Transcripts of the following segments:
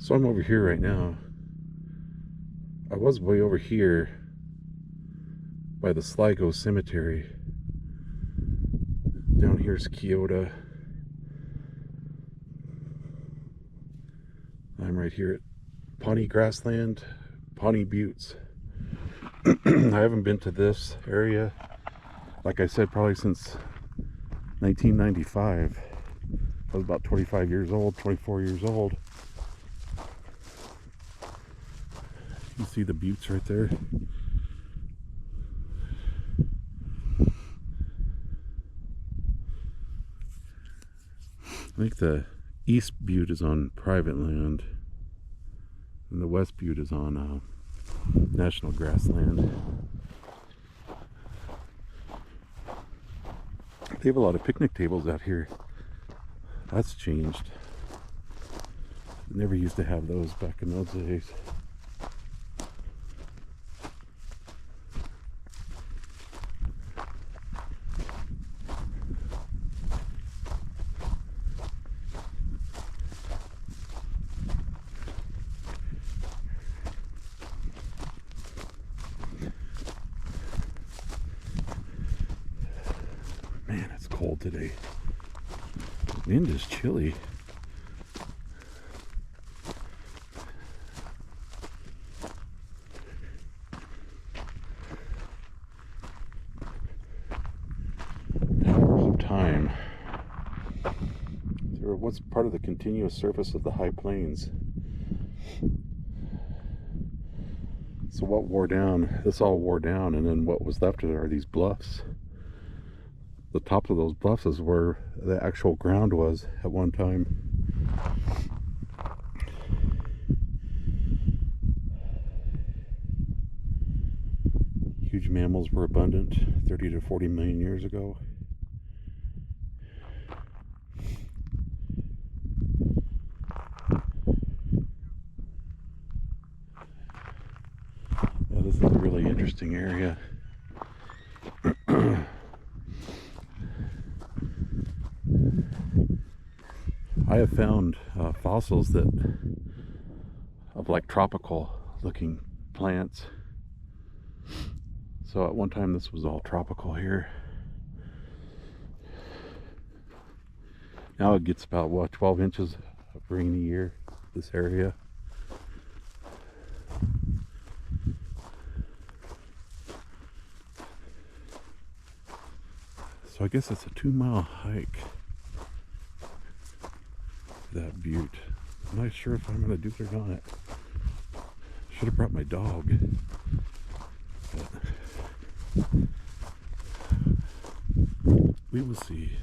So I'm over here right now. I was way over here by the Sligo Cemetery. Down here's Kyoto. I'm right here at Pawnee Grassland, Pawnee Buttes. I haven't been to this area, like I said, probably since 1995. I was about 25 years old, 24 years old. You can see the buttes right there. I think the East Butte is on private land, and the West Butte is on national grassland. They have a lot of picnic tables out here. That's changed. They never used to have those back in those days. Man, it's cold today. The wind is chilly. Towers of time. They were once part of the continuous surface of the high plains. So what wore down? This all wore down, and then what was left are these bluffs. The tops of those bluffs is where the actual ground was at one time. Huge mammals were abundant 30 to 40 million years ago. Now, this is a really interesting area. I have found fossils of like tropical looking plants. So at one time this was all tropical here. Now it gets about, what, 12 inches of rain a year, this area. So I guess it's a 2-mile hike. That butte. I'm not sure if I'm going to do it or not. Should have brought my dog. But we will see.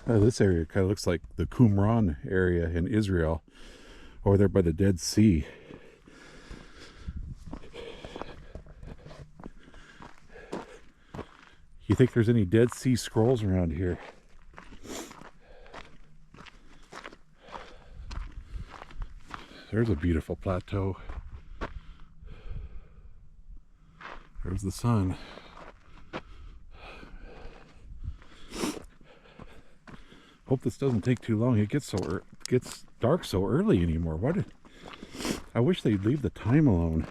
This area kind of looks like the Qumran area in Israel, over there by the Dead Sea. You think there's any Dead Sea Scrolls around here? There's a beautiful plateau. There's the sun. Hope this doesn't take too long. It gets dark so early anymore. I wish they'd leave the time alone.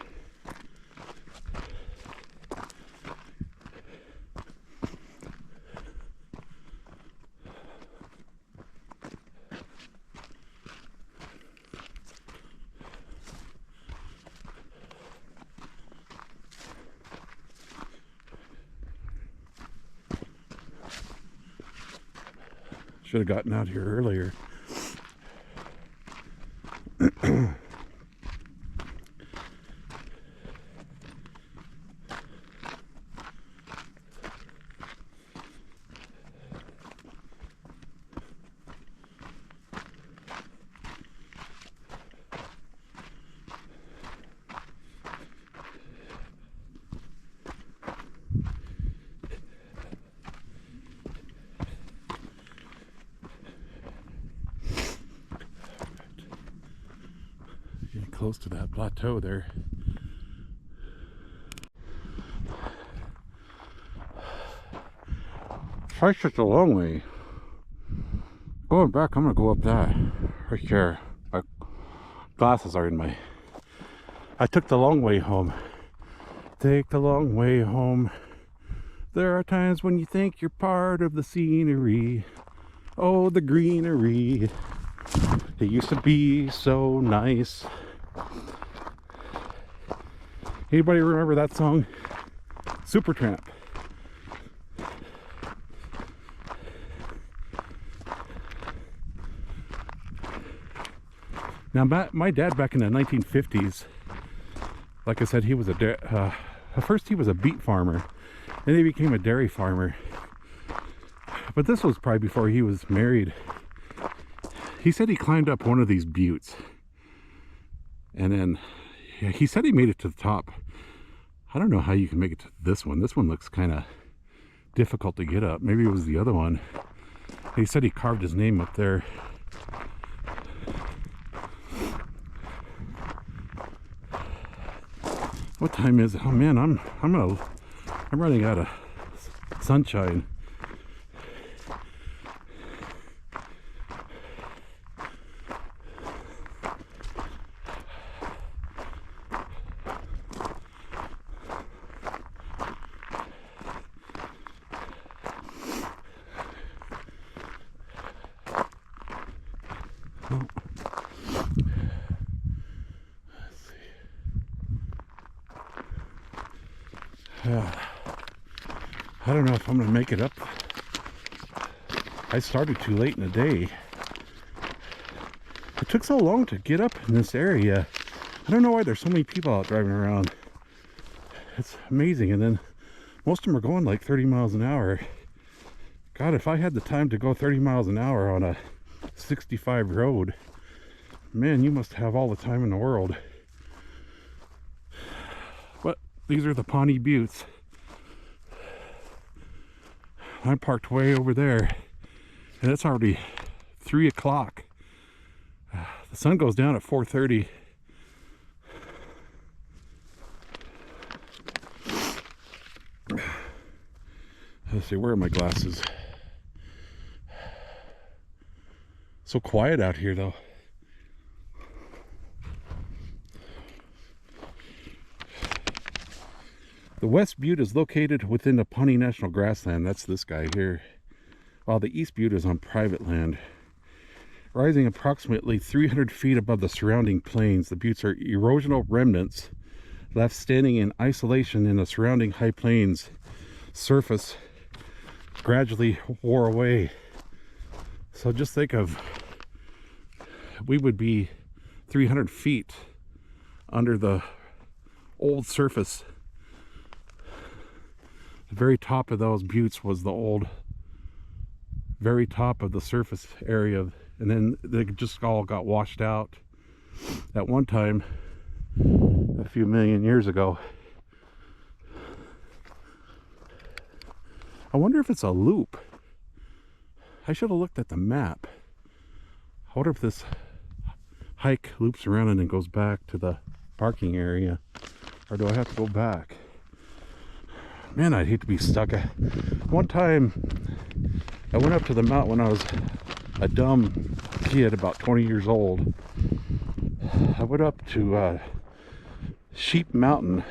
Should have gotten out here earlier. Getting close to that plateau there. It's such a long way. Going back, I'm gonna go up that right there. My glasses are in my. I took the long way home. Take the long way home. There are times when you think you're part of the scenery. Oh, the greenery. It used to be so nice. Anybody remember that song? Supertramp. Now, my dad back in the 1950s, like I said, he was at first he was a beet farmer, and he became a dairy farmer. But this was probably before he was married. He said he climbed up one of these buttes, and then he said he made it to the top. I don't know how you can make it to this one. This one looks kind of difficult to get up. Maybe it was the other one. He said he carved his name up there. What time is it? Oh man, I'm running out of sunshine. I don't know if I'm gonna make it up. I started too late in the day. It took so long to get up in this area. I don't know why there's so many people out driving around. It's amazing. And then most of them are going like 30 miles an hour. God, if I had the time to go 30 miles an hour on a 65 road, man, you must have all the time in the world. But these are the Pawnee Buttes. I'm parked way over there, and it's already 3 o'clock. The sun goes down at 4:30. Let's see, where are my glasses? So quiet out here though. The West Butte is located within the Pawnee National Grassland. That's this guy here. While the East Butte is on private land. Rising approximately 300 feet above the surrounding plains, the buttes are erosional remnants left standing in isolation in the surrounding high plains. Surface gradually wore away. So just think of, we would be 300 feet under the old surface. The very top of those buttes was the old, very top of the surface area, and then they just all got washed out at one time a few million years ago. I wonder if it's a loop. I should have looked at the map. I wonder if this hike loops around and then goes back to the parking area, or do I have to go back? Man, I'd hate to be stuck. One time I went up to the mountain when I was a dumb kid, about 20 years old. I went up to Sheep Mountain,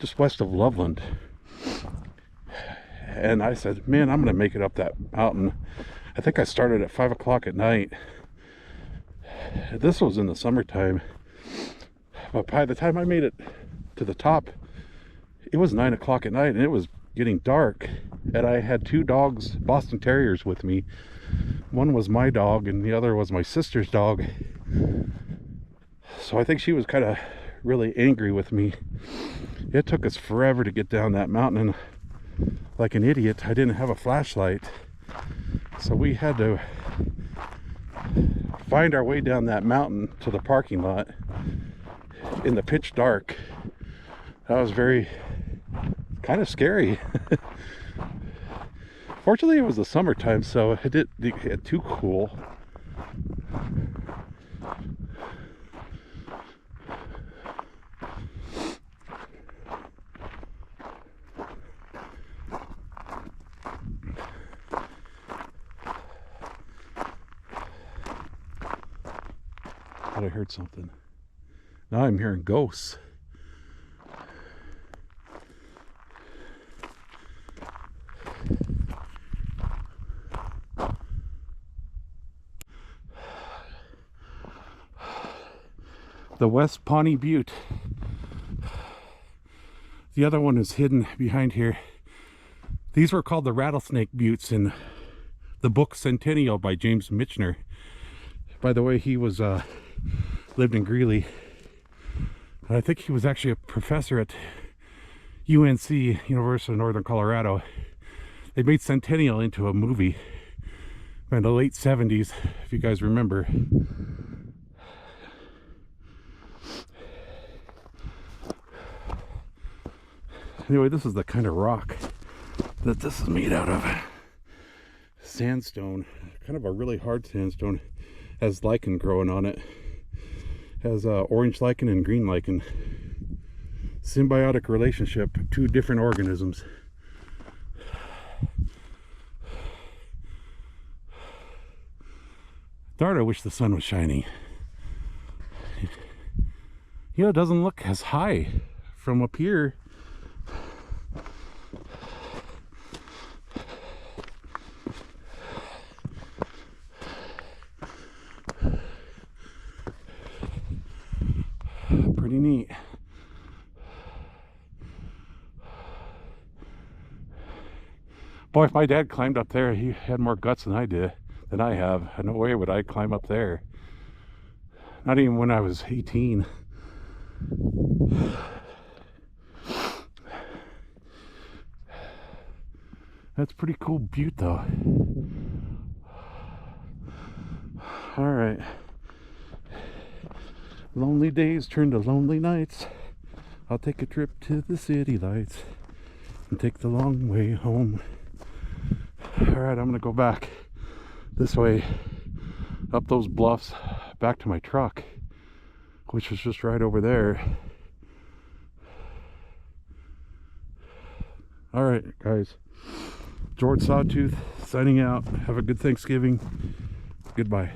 just west of Loveland. And I said, man, I'm going to make it up that mountain. I think I started at 5 o'clock at night. This was in the summertime. But by the time I made it to the top, it was 9 o'clock at night, and it was getting dark, and I had two dogs, Boston Terriers, with me. One was my dog and the other was my sister's dog. So I think she was kind of really angry with me. It took us forever to get down that mountain, and like an idiot, I didn't have a flashlight. So we had to find our way down that mountain to the parking lot in the pitch dark. That was very kind of scary. Fortunately, it was the summertime, so it didn't get too cool. Thought I heard something. Now I'm hearing ghosts. The West Pawnee Butte. The other one is hidden behind here. These were called the Rattlesnake Buttes in the book Centennial by James Michener. By the way, he was lived in Greeley. I think he was actually a professor at UNC, University of Northern Colorado. They made Centennial into a movie in the late 70s, if you guys remember. Anyway, this is the kind of rock that this is made out of. Sandstone, kind of a really hard sandstone. Has lichen growing on it. Has orange lichen and green lichen. Symbiotic relationship, two different organisms. Darn, I wish the sun was shining. You know, it doesn't look as high from up here. Pretty neat. Boy, if my dad climbed up there, he had more guts than I have. No way would I climb up there. Not even when I was 18. That's a pretty cool butte though. All right. Lonely days turn to lonely nights. I'll take a trip to the city lights and take the long way home. Alright, I'm gonna go back this way, up those bluffs, back to my truck, which was just right over there. Alright, guys. George Sawtooth signing out. Have a good Thanksgiving. Goodbye.